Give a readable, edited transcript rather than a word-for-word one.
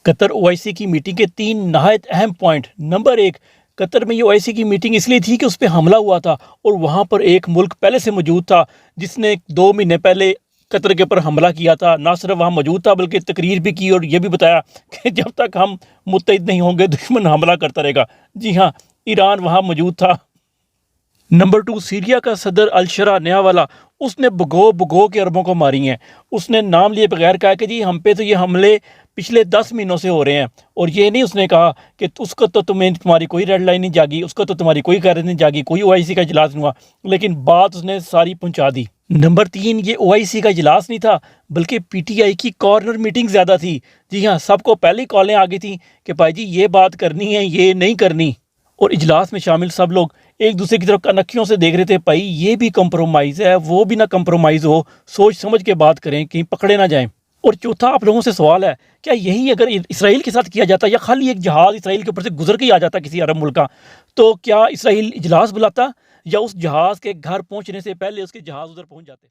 قطر OIC کی meeting کے 3 نہایت اہم پوائنٹ۔ نمبر 1، قطر میں یہ OIC کی میٹنگ اس لیے تھی کہ اس پہ حملہ ہوا تھا اور وہاں پر ایک ملک پہلے سے موجود تھا جس نے 2 مہینے پہلے قطر کے اوپر حملہ کیا تھا۔ نہ صرف وہاں موجود تھا بلکہ تقریر بھی کی اور یہ بھی بتایا کہ جب تک ہم متحد نہیں ہوں گے دشمن حملہ کرتا رہے گا۔ جی ہاں، ایران وہاں موجود تھا۔ نمبر 2، سیریا کا صدر الشرا نیا والا، اس نے بگو کے عربوں کو ماری ہیں۔ اس نے نام لیے بغیر کہا کہ جی ہم پہ تو یہ حملے پچھلے 10 مہینوں سے ہو رہے ہیں، اور یہ نہیں اس نے کہا کہ اس کو تو تمہاری کوئی ریڈ لائن نہیں جاگی، اس کو تو تمہاری کوئی غیرت نہیں جاگی، کوئی OIC کا اجلاس نہیں ہوا، لیکن بات اس نے ساری پہنچا دی۔ نمبر 3، یہ OIC کا اجلاس نہیں تھا بلکہ PTI کی کارنر میٹنگ زیادہ تھی۔ جی ہاں، سب کو پہلے کالیں آ گئی تھیں کہ بھائی جی یہ بات کرنی ہے، یہ نہیں کرنی، اور اجلاس میں شامل سب لوگ ایک دوسرے کی طرف کنکھیوں سے دیکھ رہے تھے، بھائی یہ بھی کمپرومائز ہے، وہ بھی نہ کمپرومائز ہو، سوچ سمجھ کے بات کریں، کہیں پکڑے نہ جائیں۔ اور چوتھا، آپ لوگوں سے سوال ہے، کیا یہی اگر اسرائیل کے ساتھ کیا جاتا یا خالی ایک جہاز اسرائیل کے اوپر سے گزر کے ہی آ جاتا کسی عرب ملک کا، تو کیا اسرائیل اجلاس بلاتا یا اس جہاز کے گھر پہنچنے سے پہلے اس کے جہاز ادھر پہنچ جاتے؟